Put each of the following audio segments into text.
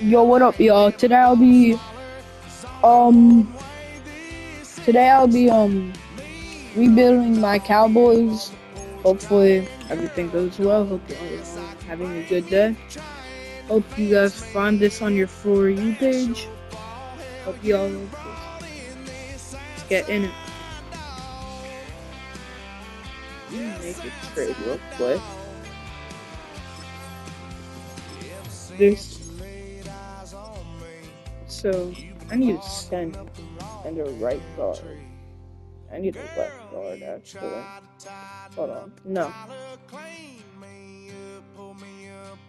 Yo, what up, y'all? Um, today I'll be rebuilding my Cowboys. Hopefully everything goes well. Hope y'all are having a good day. Hope you guys find this on your For You page. Hope y'all like this. Let's get in it. Make a trade real quick. This. So I need a center and a right guard. I need a left guard actually. Hold on. No.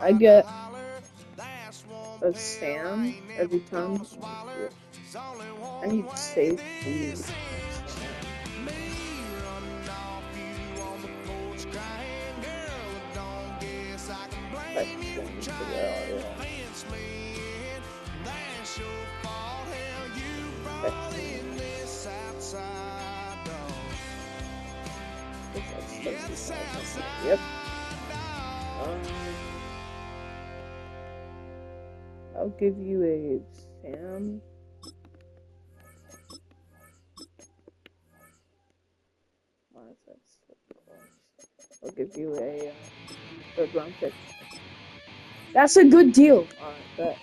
I get a Sam every time. I need safety. Yep. I'll give you a Sam. I'll give you a third round pick. That's a good deal. Alright, bet.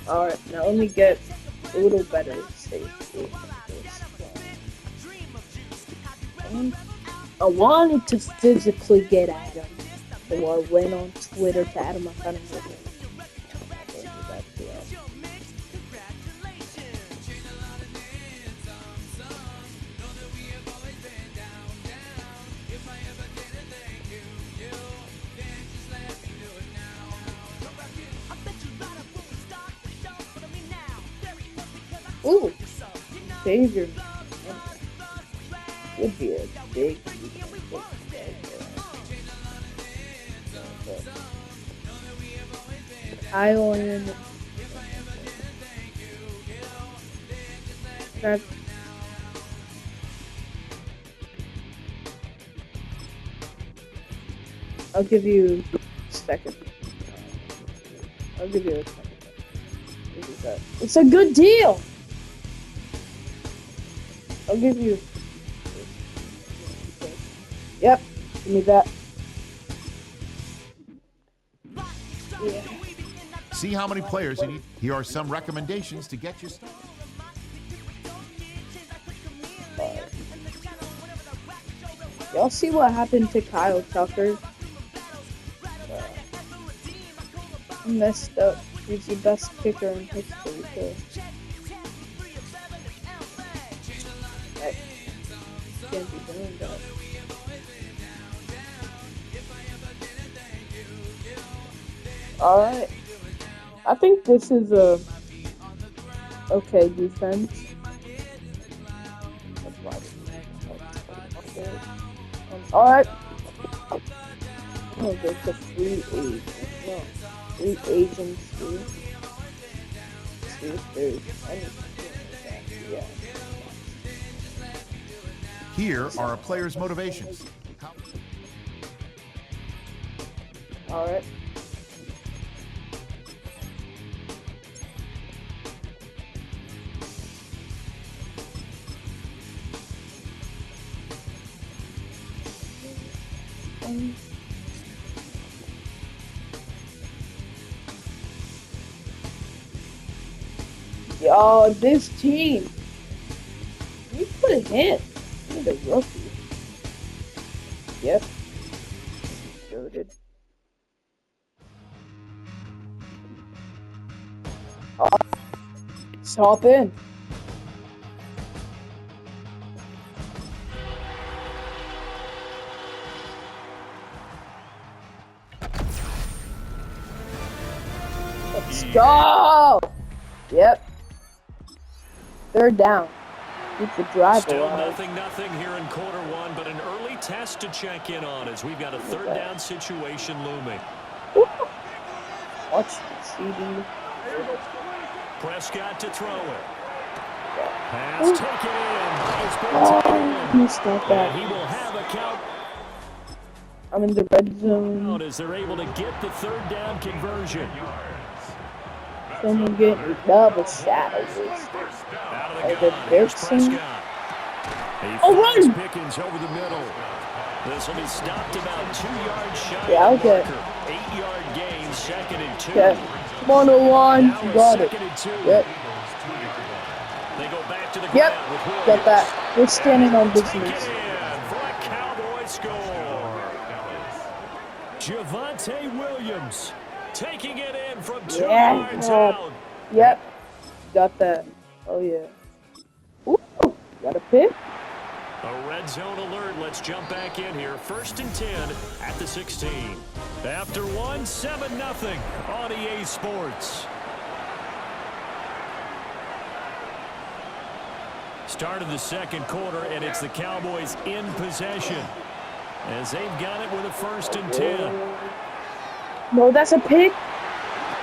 Alright, now let me get a little better safety. I wanted to physically get at him, so I went on Twitter to add him. I kind of did it. Ooh, Savior. Would be a big Island. I'll give you a second. I'll give you a second. It's a good deal. I'll give you. Yep, give me that. Yeah. See how many players you need. Here are some recommendations to get you started. Y'all see what happened to Kyle Tucker? He messed up. He's the best kicker in history, too. Right. Can't be doing that. Alright. I think this is a okay defense. Alright. Oh, there's a free agent. No. Free agency. See if there's anything. Yeah. Here are a player's motivations. Alright. Yo, this team. You put it in. You're the rookie. Yep. Loaded. Let's hop in. Let's go! Yep. Third down. Keep the drive Still alive. nothing here in quarter one, but an early test to check in on as we've got a third down situation looming. Watch the CD. Prescott to throw it. Pass taken in. Missed that back. And he will have a count. I'm in the red zone. As they're able to get the third down conversion. Someone getting double shadows. Out of the Like gun, a here's Dixon. Prescott. He Oh, finds run! Pickens over the middle. This will be stopped about 2 yards shy Yeah, of the okay. marker. 8-yard gain, 2nd and 2. Okay. 101. Now it's Got it. 2nd and 2. Yep. They go back to the Yep. ground with Williams. Got that. We're standing on Take business. it in for a Cowboy score. Javonte Williams taking it in from 2 yards out. Yep. Got that. Oh, yeah. Ooh. Got a pick. A red zone alert. Let's jump back in here. 1st and 10 at the 16. After 1, 7-0 on EA Sports. Start of the second quarter, and it's the Cowboys in possession as they've got it with a 1st and 10. No, that's a pick.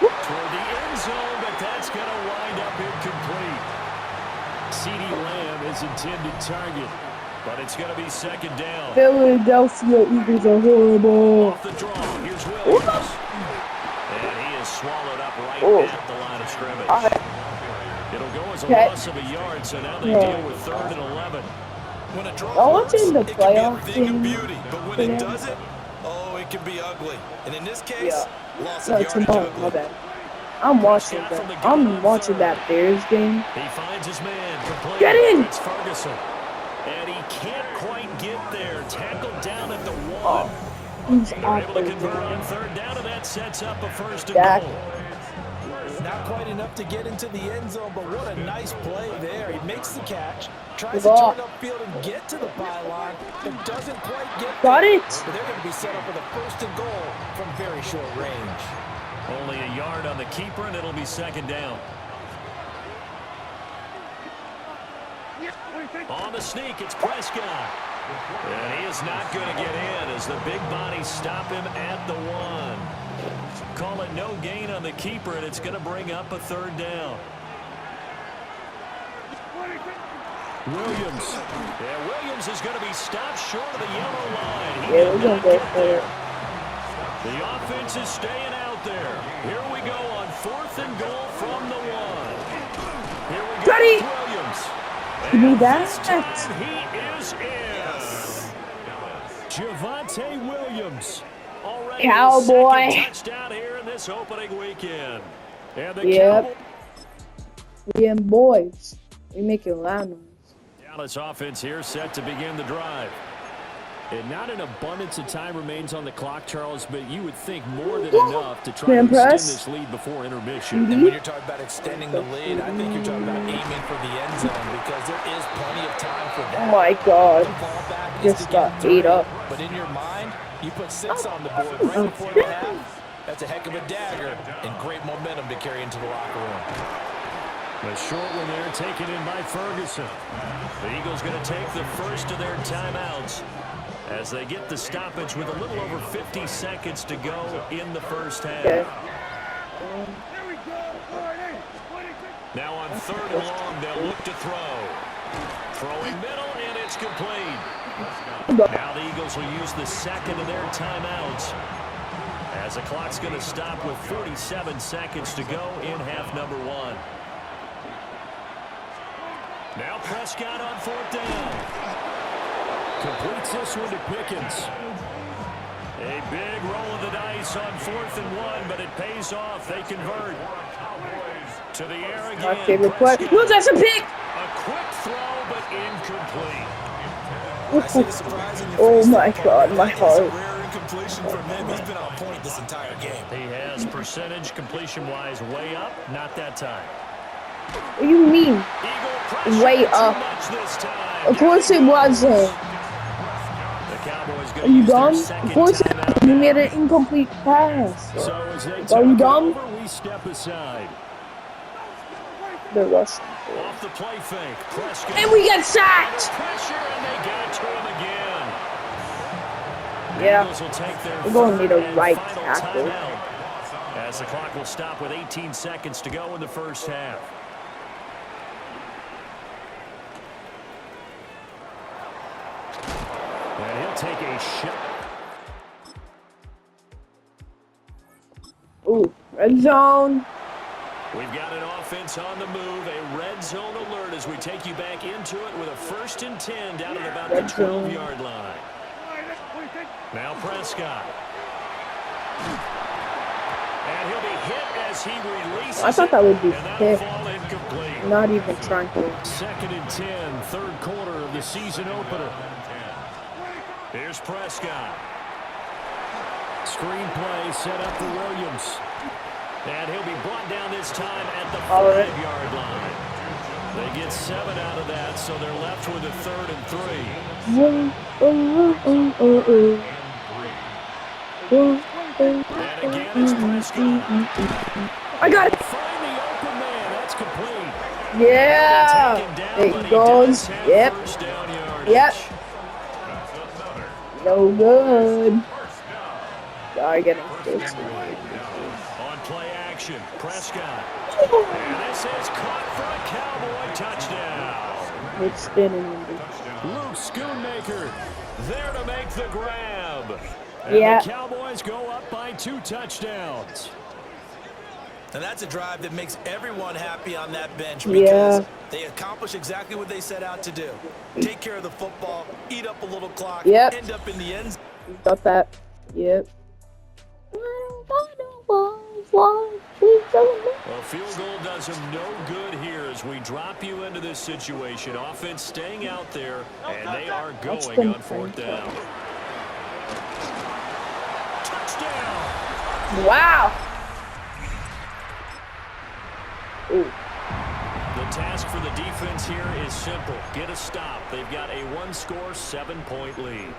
Toward the end zone, but that's going to wind up incomplete. CeeDee Lamb is intended target, but it's going to be 2nd down. Philadelphia Eagles are horrible. Off the draw, here's Williams. And he is swallowed up right at the line of scrimmage. It'll go as a loss of a yard, so now they deal with 3rd and 11. When a draw works, in the it can be a playoff thing of game beauty, but when it doesn't, oh, it can be ugly. And in this case, loss No, of yardage tomorrow. ugly. My bad. I'm watching that. I'm watching that Bears game. He finds his man. Complete. Get in! It's Ferguson. And he can't quite get there. Tackled down at the 1. Oh, he's They're off able to the convert on game. 3rd down, and that sets up a 1st and Dak. goal. Not quite enough to get into the end zone, but what a nice play there. He makes the catch, tries Good to ball. turn upfield and get to the byline, but doesn't quite get Got there. it. But they're going to be set up with a 1st and goal from very short range. Only a yard on the keeper, and it'll be 2nd down. On the sneak, it's Prescott. And he is not going to get in as the big bodies stop him at the 1. Call it no gain on the keeper, and it's going to bring up a 3rd down. Williams. Yeah, Williams is going to be stopped short of the yellow line. He Yeah, did we're gonna not go get for there. it. The offense is staying out there. Here we go on 4th and goal from the 1. Here we go Ready? with Williams. Give me And that. this time he is in. Javonte Williams. Already Cowboy. his 2nd touchdown here in this opening weekend. And the Yep. We in boys. We making loud noise. Dallas offense here set to begin the drive. And not an abundance of time remains on the clock, Charles, but you would think more than enough to try to Man extend press. this lead before intermission. And when you're talking about extending the lead, I think you're talking about aiming for the end zone because there is plenty of time for that. Oh my God. The fallback is Just to got get three, ate up. But in your mind, you put 6 on the board right before the half. That's a heck of a dagger and great momentum to carry into the locker room. The short one there taken in by Ferguson. The Eagles going to take the first of their timeouts as they get the stoppage with a little over 50 seconds to go in the first half. Okay. Now on 3rd and long, they'll look to throw. Throwing middle, and it's complete. Now the Eagles will use the 2nd of their timeouts as the clock's going to stop with 47 seconds to go in half number 1. Now Prescott on 4th down. Completes this one to Pickens. A big roll of the dice on 4th and 1, but it pays off. They convert. To the air again. My favorite play. Look, that's a pick. A quick throw, but incomplete. Oh my God, my heart. Rare incompletion from him. He's been on point this entire game. He has percentage completion-wise way up. Not that time. What do you mean? Eagle pressure Way too up. much this time. Of course it wasn't. The Cowboys Are gonna you use their dumb? second Of course timeout you now. made an incomplete pass. So as they Are you talk it dumb? over, we step aside. They're rushing. Off the play fake. Prescott. And we got sacked. Pressure, and they get it to him again. The Yeah. Eagles will take their We're gonna need a third and right final tackle. timeout, as the clock will stop with 18 seconds to go in the first half. And he'll take a shot. Ooh, red zone. We've got an offense on the move, a red zone alert as we take you back into it with a 1st and 10 down at about the 12-yard line. Now Prescott. And he'll be hit as he releases I thought that would be hit. Not even trying to. 2nd and 10, third quarter of the season opener. Here's Prescott. Screenplay set up for Williams. And he'll be brought down this time at the 5-yard line. They get 7 out of that, so they're left with a 3rd and 3. And again, it's Prescott. I got it. Find the open man. That's complete. Yeah. It goes. Yep. Yep. No good. Sorry, getting close. On play action, Prescott. And this is caught for a Cowboy touchdown. It's spinning. Luke Schoonmaker there to make the grab. And yeah. The Cowboys go up by 2 touchdowns. And that's a drive that makes everyone happy on that bench because they accomplish exactly what they set out to do. Take care of the football, eat up a little clock, end up in the end. Got that. Yep. Well, field goal does them no good here as we drop you into this situation. Offense staying out there, and they are going on 4th down. Touchdown! Wow! Ooh. The task for the defense here is simple. Get a stop. They've got a 1-score, 7-point lead.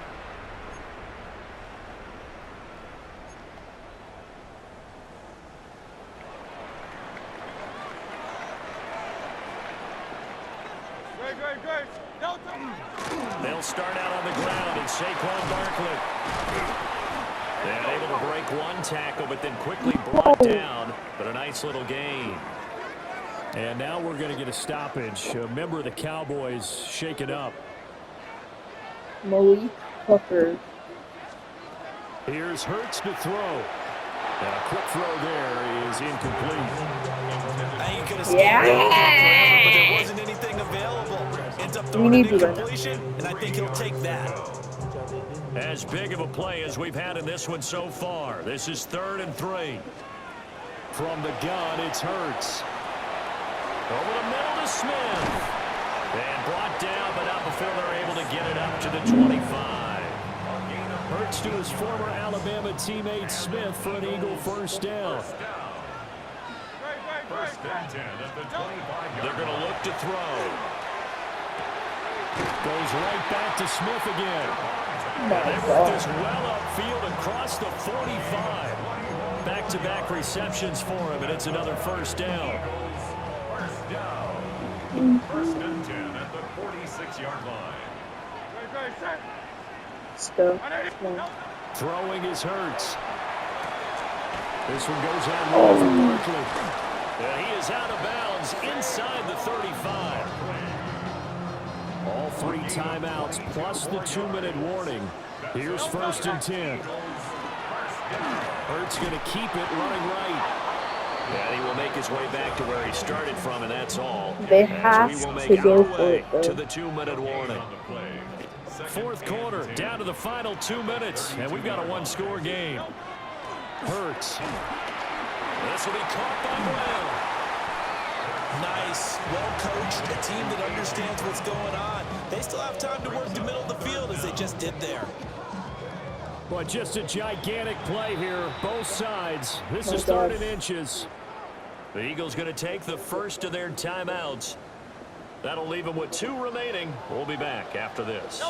They'll start out on the ground and Saquon Barkley. And able to break 1 tackle, but then quickly brought down. But a nice little gain. And now we're going to get a stoppage. A member of the Cowboys shaken up. Malik Hooker. Here's Hurts to throw. And a quick throw there is incomplete. I could have scanned forever, but there wasn't anything available. Ends up throwing an incompletion, and I think he'll take that. As big of a play as we've had in this one so far. This is 3rd and 3. From the gun, it's Hurts. Over the middle to Smith. And brought down, but not before they're able to get it up to the 25. Hurts to his former Alabama teammate Smith for an Eagle 1st down. They're going to look to throw. Goes right back to Smith again. They work this well upfield across the 45. Back-to-back receptions for him, and it's another 1st down. 1st and 10 at the 46-yard line. Throwing is Hurts. This one goes out low for Barkley. He is out of bounds inside the 35. All 3 timeouts plus the 2-minute warning. Here's 1st and 10. Hurts going to keep it running right. And he will make his way back to where he started from, and that's all. They have to go for it, though. To the 2-minute warning. 4th quarter, down to the final 2 minutes, and we've got a 1-score game. Hurts. This will be caught by Brown. Nice, well coached, a team that understands what's going on. They still have time to work the middle of the field as they just did there. Well, just a gigantic play here, both sides. This is 3rd and inches. The Eagles going to take the first of their timeouts. That'll leave them with 2 remaining. We'll be back after this.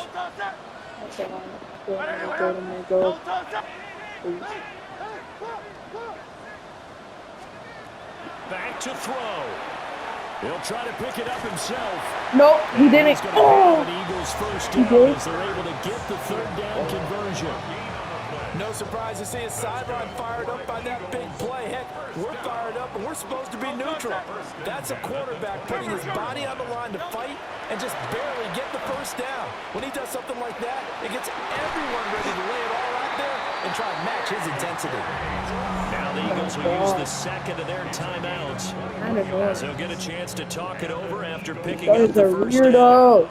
Back to throw. He'll try to pick it up himself. Nope, he didn't. Oh! Eagles first down as they're able to get the 3rd down conversion. No surprise to see his sideline fired up by that big play. Heck, we're fired up, and we're supposed to be neutral. That's a quarterback putting his body on the line to fight and just barely get the 1st down. When he does something like that, it gets everyone ready to lay it all out there and try and match his intensity. Now the Eagles will use the second of their timeouts, as they'll get a chance to talk it over after picking up the first down.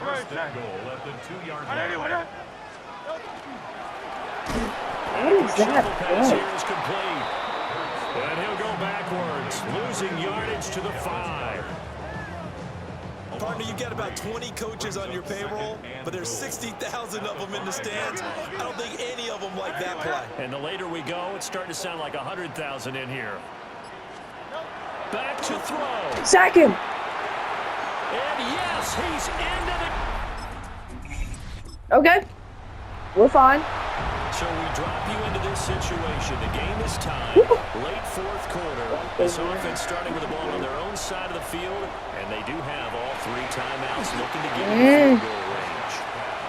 First and goal at the 2-yard line. What is that? Pass here is complete. And he'll go backwards, losing yardage to the 5. Partner, you got about 20 coaches on your payroll, but there's 60,000 of them in the stands. I don't think any of them like that play. And the later we go, it's starting to sound like 100,000 in here. Back to throw. Sack him. And yes, he's into the... Okay. We're fine. So we drop you into this situation. The game is tied. Late fourth quarter. This offense starting with the ball on their own side of the field, and they do have all 3 timeouts looking to get in the field goal range.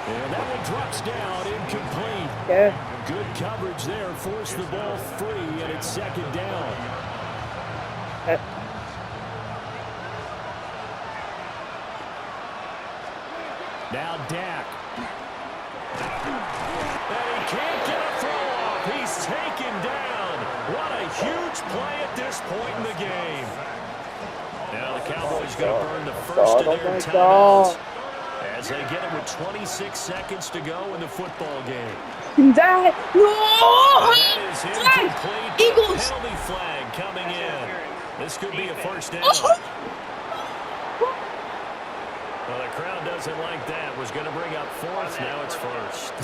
And that one drops down, incomplete. Yeah. Good coverage there. Forced the ball free, and it's second down. Now Dak. And he can't get a throw off. He's taken down. What a huge play at this point in the game. Now the Cowboys going to burn the first of their timeouts as they get it with 26 seconds to go in the football game. That That is incomplete. Eagles. Penalty flag coming in. This could be a first down. Well, the crowd doesn't like that. Was going to bring up fourth. Now it's first.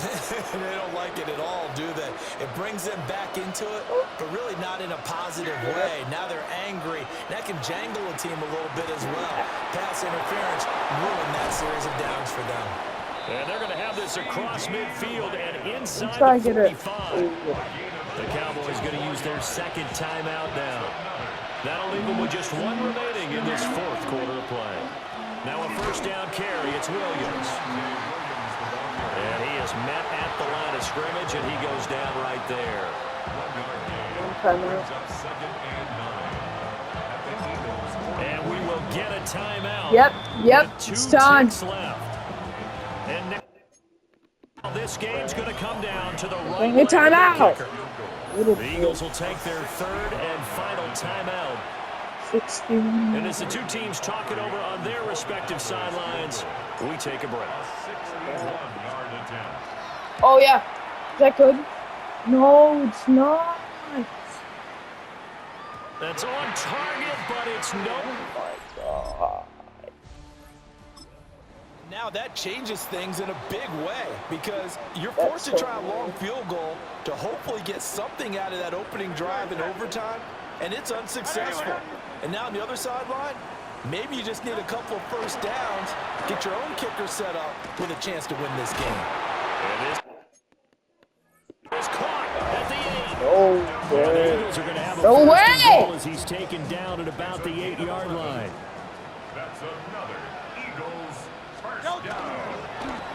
They don't like it at all, do they? It brings them back into it, but really not in a positive way. Now they're angry. That can jangle a team a little bit as well. Pass interference ruined that series of downs for them. And they're going to have this across midfield and inside the 45. The Cowboys going to use their second timeout now. That'll leave them with just 1 remaining in this fourth quarter of play. Now a first down carry, it's Williams. And he is met at the line of scrimmage, and he goes down right there. And we will get a timeout. Yep, it's time. Left. And now this game's going to come down to the right leg of the timeout. kicker. The Eagles will take their third and final timeout. 16. And as the two teams talk it over on their respective sidelines, we take a break. Oh, yeah. Is that good? No, it's not. That's on target, but it's no. Oh, my God. Now that changes things in a big way because you're forced to try a long field goal to hopefully get something out of that opening drive in overtime, and it's unsuccessful. And now on the other sideline, maybe you just need a couple of first downs, get your own kicker set up with a chance to win this game. It is caught at the 8. No way. The Eagles are going to have a No first way. and goal as he's taken down at about the 8-yard line. That's another Eagles first down.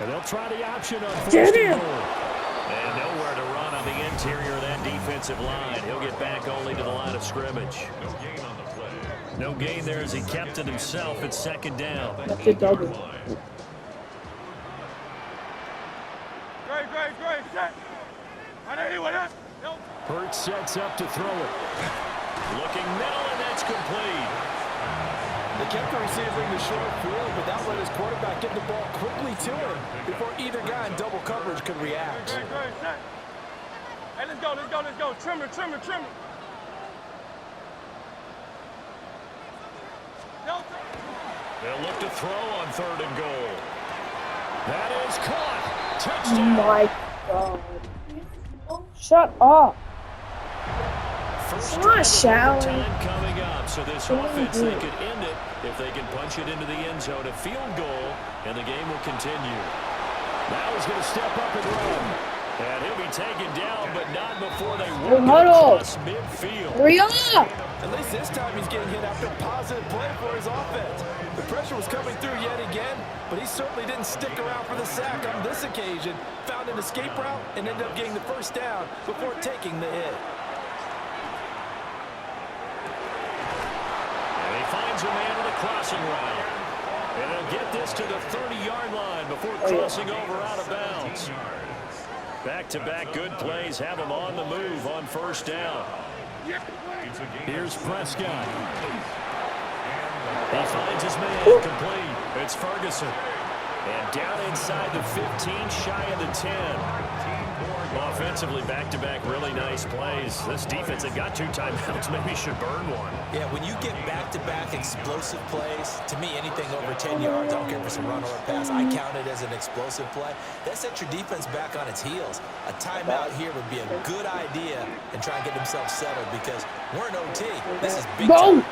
And they'll try the option on first and Damn. goal. And nowhere to run on the interior of that defensive line. He'll get back only to the line of scrimmage. No gain on the play. No gain there as he kept it himself at second down. That's a double. Hurts sets up to throw it. Looking middle, and that's complete. They kept the receiver in the short field, but that let his quarterback get the ball quickly to him before either guy in double coverage could react. Hey, let's go. Trimmer. They'll look to throw on third and goal. That is caught. Oh, Touchdown. my God. Shut up. First Come on, drive of Sally. overtime coming up. So this offense, they could end it if they can punch it into the end zone. A field goal, and the game will continue. Now he's going to step up and run. And he'll be taken down, but not before they work across midfield. Hurry up. At least this time he's getting hit after a positive play for his offense. The pressure was coming through yet again, but he certainly didn't stick around for the sack on this occasion. Found an escape route and ended up getting the first down before taking the hit. And he finds a man on the crossing route. And he'll get this to the 30-yard line before crossing over out of bounds. Back-to-back good plays have him on the move on first down. Here's Prescott. He finds his man complete. It's Ferguson. And down inside the 15, shy of the 10. Offensively, back-to-back really nice plays. This defense had got 2 timeouts. Maybe should burn one. Yeah, when you get back-to-back explosive plays, to me, anything over 10 yards, I don't care if it's a run or a pass, I count it as an explosive play. That sets your defense back on its heels. A timeout here would be a good idea and try and get themselves settled because we're in OT. This is big time.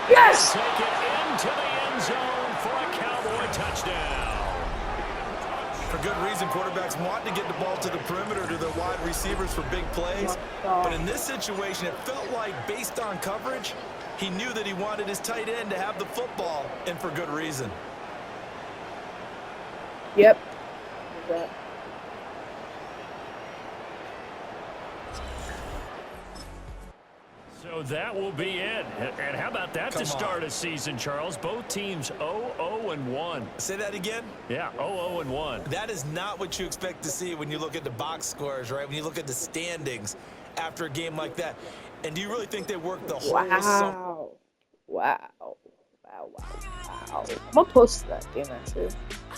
Yes! Take it into the end zone for a Cowboy touchdown. For good reason, quarterbacks want to get the ball to the perimeter to their wide receivers for big plays. But in this situation, it felt like based on coverage, he knew that he wanted his tight end to have the football, and for good reason. Yep. So that will be it. And how about that to start a season, Charles? Both teams 0-0-1. Say that again? Yeah, 0-0-1. That is not what you expect to see when you look at the box scores, right? When you look at the standings after a game like that. And do you really think they worked the whole summer? Wow. I'm going to post that game, actually.